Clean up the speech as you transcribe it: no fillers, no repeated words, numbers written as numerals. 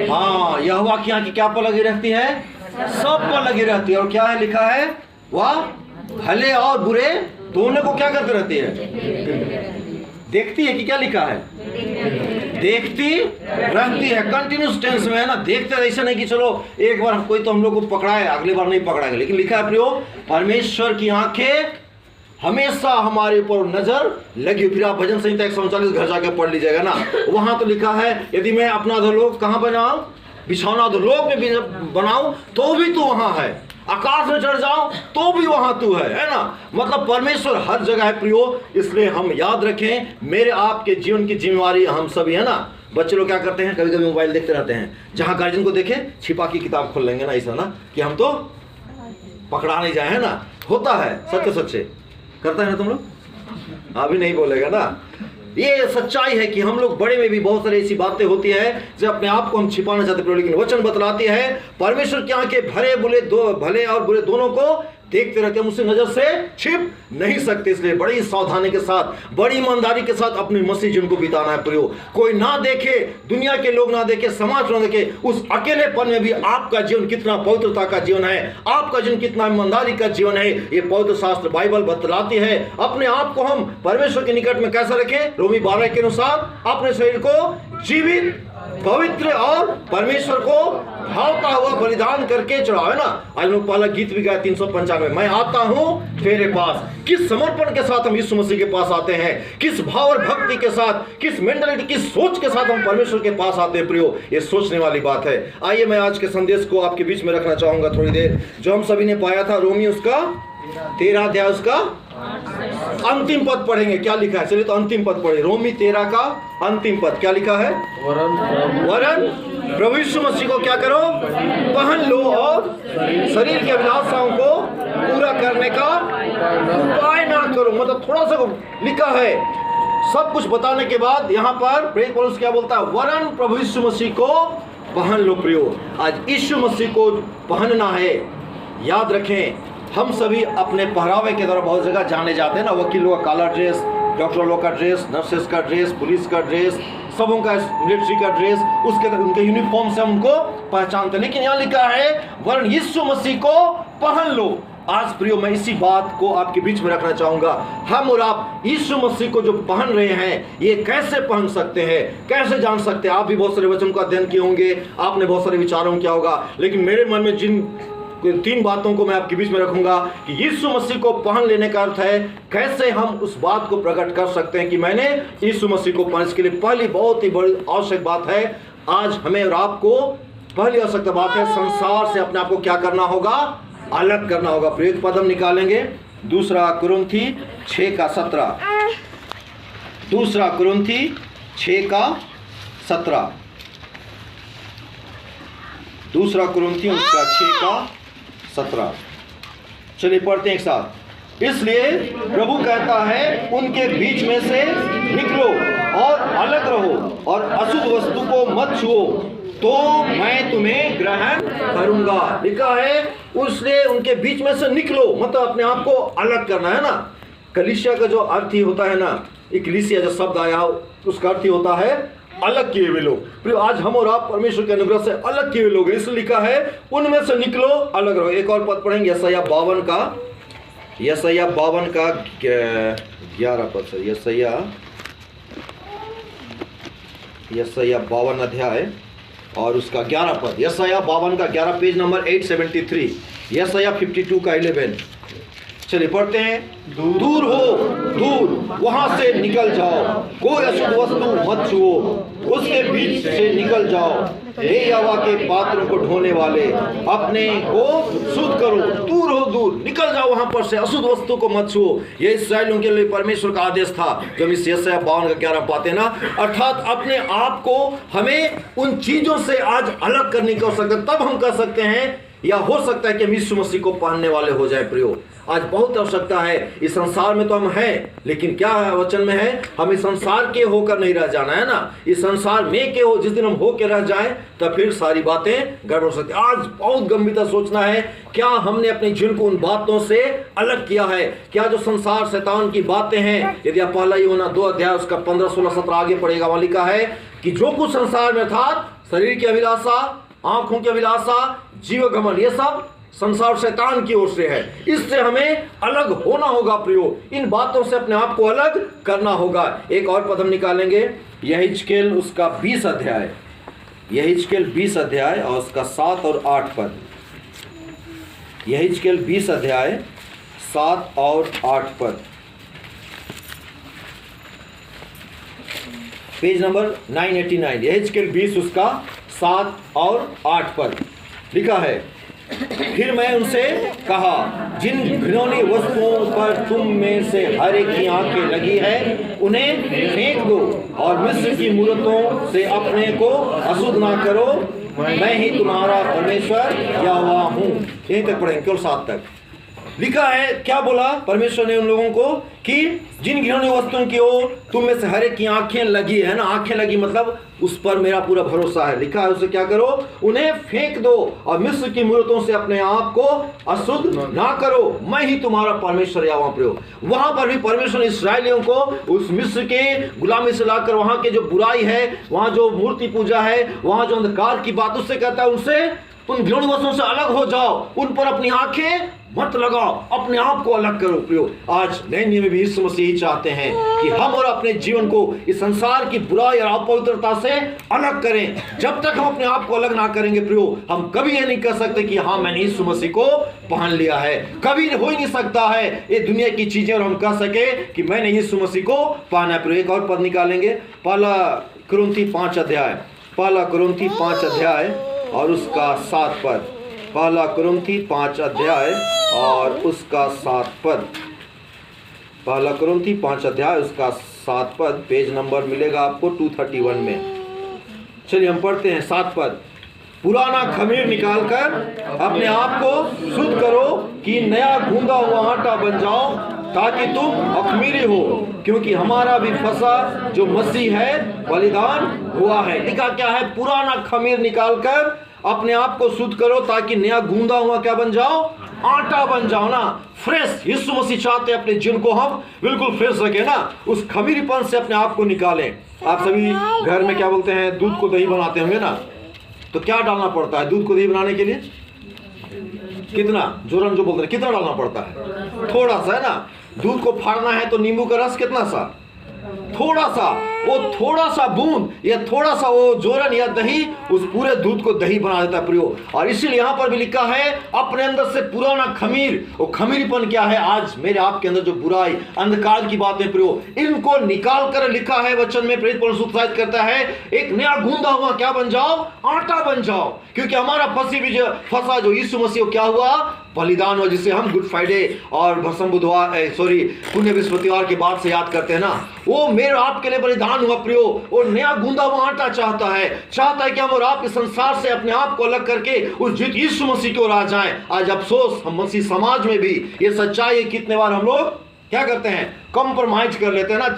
हाँ, यहोवा की आंखें क्या पर लगी रहती है? सब पर लगी रहती है। और क्या है लिखा है? वह भले और बुरे दोनों को क्या करते रहती है? देखती है कि क्या लिखा है? देखती रहती है। कंटिन्यूस टेंस में है ना, देखते हैं। ऐसा नहीं कि चलो एक बार कोई तो हम लोग को पकड़ाए, अगली बार नहीं पकड़ाएंगे। लेकिन लिखा है प्रियो, परमेश्वर की आंखें हमेशा हमारे ऊपर नजर लगी। फिर आप भजन संहिता 139 घर जाकर पढ़ लीजिएगा ना, वहां तो लिखा है, यदि मैं अपना अधोलोक कहां बनाऊं? बिछौना अधोलोक में भी बनाऊं तो भी तू वहां है। आकाश में चढ़ जाओ तो भी वहां तू है ना। मतलब परमेश्वर हर जगह है प्रियो। इसलिए हम याद रखें, मेरे आपके जीवन की जिम्मेवारी हम सभी है ना। बच्चे लोग क्या करते हैं, कभी कभी मोबाइल देखते रहते हैं, जहां गार्जियन को देखे छिपा की किताब खोल लेंगे ना, ऐसा ना कि हम तो पकड़ा नहीं जाए, है ना। होता है, सच्चे सच्चे करता है ना तुम लोग, अभी नहीं बोलेगा ना। ये सच्चाई है कि हम लोग बड़े में भी बहुत सारी ऐसी बातें होती है जो अपने आप को हम छिपाना चाहते हैं, लेकिन वचन बतलाती है परमेश्वर की आंखें भले और बुरे दोनों को देखते रहते हैं, उससे नजर से छिप नहीं सकते। इसलिए बड़ी सावधानी के साथ, बड़ी ईमानदारी के साथ अपने मसीह जीवन को बिताना है प्रियो। कोई ना देखे, दुनिया के लोग ना देखे, समाज ना देखे, उस अकेलेपन में भी आपका जीवन कितना पवित्रता का जीवन है, आपका जीवन कितना ईमानदारी का जीवन है, ये पवित्र शास्त्र बाइबल बतलाती है। अपने आप को हम परमेश्वर के निकट में कैसा रखें? रोमी 12 के अनुसार अपने शरीर को जीवित, पवित्र और परमेश्वर को भावता हुआ बलिदान करके चढ़ाओ, है ना। आज लोग पहला गीत भी गाया 395, मैं आता हूं तेरे पास। किस समर्पण के साथ हम यीशु मसीह के पास आते हैं, किस भाव और भक्ति के साथ, किस मेंटालिटी, किस सोच के साथ हम परमेश्वर के पास आते हैं प्रियो, ये सोचने वाली बात है। आइए मैं आज के संदेश को आपके बीच में रखना चाहूंगा थोड़ी देर। जो हम सभी ने पाया था, रोमी उसका 13 अध्याय उसका अंतिम पद पढ़ेंगे। क्या लिखा है? चलिए तो अंतिम पद पढ़े। रोमी 13 का अंतिम पद क्या लिखा है? वरन प्रभु यीशु मसीह को क्या करो? पहन लो और शरीर के अभिलाषाओं को पूरा करने का उपाय ना करो। मतलब थोड़ा सा लिखा है, सब कुछ बताने के बाद यहाँ पर प्रेरित पौलुस क्या बोलता है? वरन प्रभु यीशु मसीह को पहन लो प्रियो। आज यीशु मसीह को पहनना है। याद रखें, हम सभी अपने पहरावे के द्वारा बहुत जगह जाने जाते हैं ना। वकीलों का काला ड्रेस, डॉक्टर लोग का ड्रेस, नर्सेस का ड्रेस, पुलिस का ड्रेस, सबों का मिलिट्री का ड्रेस, उसके उनके यूनिफॉर्म से हम उनको पहचानते हैं। लेकिन यहाँ लिखा है वरन यीशु मसीह को पहन लो। आज प्रियो मैं इसी बात को आपके बीच में रखना चाहूंगा। हम और आप यीशु मसीह को जो पहन रहे हैं, ये कैसे पहन सकते हैं, कैसे जान सकते हैं? आप भी बहुत सारे वचन का अध्ययन किए होंगे, आपने बहुत सारे विचारों किया होगा, लेकिन मेरे मन में जिन 3 बातों को मैं आपके बीच में रखूंगा कि यीशु मसीह को पहन लेने का अर्थ है कैसे हम उस बात को प्रकट कर सकते हैं कि मैंने यीशु मसीह को पहन। इसके लिए पहली बहुत ही बड़ी आवश्यक बात है, आज हमें और आपको पहली आवश्यक बात है, संसार से अपने आप को क्या करना होगा? अलग करना होगा। प्रेरित पद हम निकालेंगे 2 कुरिन्थी 6 का 17। 2 कुरिन्थी 6 का 17। 2 कुरिन्थी उसका 6 का 17। चलिए पढ़ते हैं एक साथ। इसलिए प्रभु कहता है उनके बीच में से निकलो और अलग रहो और अशुद्ध वस्तु को मत छुओ, तो मैं तुम्हें ग्रहण करूंगा। लिखा है उसने उनके बीच में से निकलो, मतलब अपने आप को अलग करना है ना। कलीसिया का जो अर्थ ही होता है ना, इक्लीसिया जो शब्द आया उसका अर्थ ही होता है अलग किए हुए लोग। फिर आज हम और आप परमेश्वर के अनुग्रह से अलग किए हुए लोग हैं। इसलिए लिखा है उनमें से निकलो, अलग रहो। एक और पद पढ़ेंगे, यशायाह 52 का 11 पद से। यशायाह 52 अध्याय और उसका 11 पद। यशायाह 52 का 11, पेज नंबर 873। यशायाह 52 का 11। चलिए पढ़ते हैं। दूर हो, दूर वहां से निकल जाओ, कोई अशुद्ध वस्तु मत छुओ, उसके बीच से निकल जाओ। हे यहोवा के पात्रों को ढोने वाले, अपने को शुद्ध करो। दूर हो, दूर निकल जाओ वहां पर से, अशुद्ध वस्तु को मत छुओ। ये इस्राएलियों के लिए परमेश्वर का आदेश था जो हम इस यशायाह 52 का 11 पाते हैं ना। अर्थात अपने आप को हमें उन चीजों से आज अलग करने की आवश्यकता, तब हम कर सकते हैं या हो सकता है कि हम यीशु मसीह को पहनने वाले हो जाए। प्रियो आज बहुत आवश्यकता है। इस संसार में तो हम हैं, लेकिन क्या वचन में है, हम इस संसार के होकर नहीं रह जाना है ना। इस संसार में के हो, जिस दिन हम होकर रह जाएं तब फिर सारी बातें गड़बड़ सकती। आज बहुत गंभीरता सोचना है, क्या हमने अपने जीवन को उन बातों से अलग किया है? क्या जो संसार शैतान की बातें हैं, यदि आप पहला यूहन्ना 2 अध्याय उसका 15, 16, 17 आगे पढ़ेगा, वहां लिखा है कि जो कुछ संसार में था शरीर की अभिलाषा, आंखों की अभिलाषा, जीव घमंड, ये सब संसार शैतान की ओर से है। इससे हमें अलग होना होगा प्रियो, इन बातों से अपने आप को अलग करना होगा। एक और पद हम निकालेंगे, यहिजकेल उसका 20 अध्याय, यहिजकेल 20 अध्याय और उसका 7 और 8 पद। यहिजकेल 20 अध्याय 7 और 8 पद, पेज नंबर 989। यहिजकेल 20 उसका 7 और 8 पद लिखा है, फिर मैं उनसे कहा, जिन घिनौनी वस्तुओं पर तुम में से हर एक की आंखें लगी है उन्हें फेंक दो, और मिस्र की मूरतों से अपने को अशुद्ध ना करो, मैं ही तुम्हारा परमेश्वर यहोवा हूँ। यहीं तक पढ़ेंगे, केवल 7 तक लिखा है। क्या बोला परमेश्वर ने उन लोगों को कि जिन घिनौनी वस्तुओं की ओर तुम में से हर एक की आंखें लगी है ना, आंखें लगी मतलब उस पर मेरा पूरा भरोसा है। लिखा है उसे क्या करो, उन्हें फेंक दो, और मिस्र की मूरतों से अपने आप को अशुद्ध ना करो, मैं ही तुम्हारा परमेश्वर यहोवा हूं। वहां पर भी परमेश्वर इस्राएलियों को उस मिस्र के गुलामी से लाकर वहां के जो बुराई है, वहां जो मूर्ति पूजा है, वहां जो अंधकार की बात, उससे कहता है उनसे, उन घिनौनी वस्तुओं से अलग हो जाओ, उन पर अपनी आंखें मत लगाओ, अपने आप को अलग करो प्रियो। आज नए नियम में भी यीशु मसीह ही चाहते हैं कि हम और अपने जीवन को इस संसार की बुराई और अपवित्रता से अलग करें। जब तक हम अपने आप को अलग ना करेंगे प्रियो, हम कभी ये नहीं कह सकते कि हाँ मैंने यीशु मसीह को पहन लिया है। कभी हो ही नहीं सकता है ये दुनिया की चीजें और हम कह सके कि मैंने यीशु मसीह को पहना है। प्रियो एक और पद निकालेंगे, पहला कुरिन्थी 5 अध्याय, पहला कुरिन्थी 5 अध्याय और उसका 7 पद, पहला कुरिन्थी 5 अध्याय और उसका 7 पद, पहला कुरिन्थी 5 अध्याय उसका 7 पद, पेज नंबर मिलेगा आपको 231 में। चलिए हम पढ़ते हैं 7 पद। पुराना खमीर निकालकर अपने आप को शुद्ध करो कि नया गूंदा हुआ आटा बन जाओ, ताकि तुम अखमीरी हो, क्योंकि हमारा भी फसा जो मसीह है बलिदान हुआ है। लिखा क्या है, पुराना खमीर निकालकर अपने आप को शुद्ध करो ताकि नया गूंदा हुआ क्या बन जाओ, आटा बन जाओ ना, फ्रेश। यीशु मसीह चाहते अपने जीवन को हम बिल्कुल फ्रेश रखें ना, उस खमीरीपन से अपने आप को निकालें। आप सभी घर में क्या बोलते हैं, दूध को दही बनाते होंगे ना, तो क्या डालना पड़ता है दूध को दही बनाने के लिए? कितना, जोरन जो बोलते हैं, कितना डालना पड़ता है? थोड़ा सा है ना। दूध को फाड़ना है तो नींबू का रस कितना सा, थोड़ा सा, वो थोड़ा सा बूंद या थोड़ा सा वो जोरन या दही उस पूरे दूध को दही बना देता है प्रियो। और इसीलिए यहां पर भी लिखा है अपने अंदर से पुराना खमीर, वो खमीरीपन क्या है, आज मेरे आपके अंदर जो बुराई अंधकार की बातें प्रियो, इनको निकाल कर लिखा है वचन में, प्रेरित पौलुस उत्साहित करता है एक नया गूंदा हुआ क्या बन जाओ, आटा बन जाओ। क्योंकि हमारा फंसा जो यीशु मसीह क्या हुआ, बलिदान हुआ, जिसे हम गुड फ्राइडे और भस्म बुधवार पुण्य बृहस्पतिवार के बाद से याद करते हैं ना, वो मेरे आपके लिए बलिदान हुआ प्रियो। और नया गूंदा हुआ आटा चाहता है कि हम और आप इस संसार से अपने आप को अलग करके उस जीत यीशु मसीह की ओर आ जाएं। आज अफसोस हम मसीह समाज में भी ये सच्चाई है, कितने बार हम लोग क्या करते हैं, कंप्रोमाइज कर लेते हैं ना।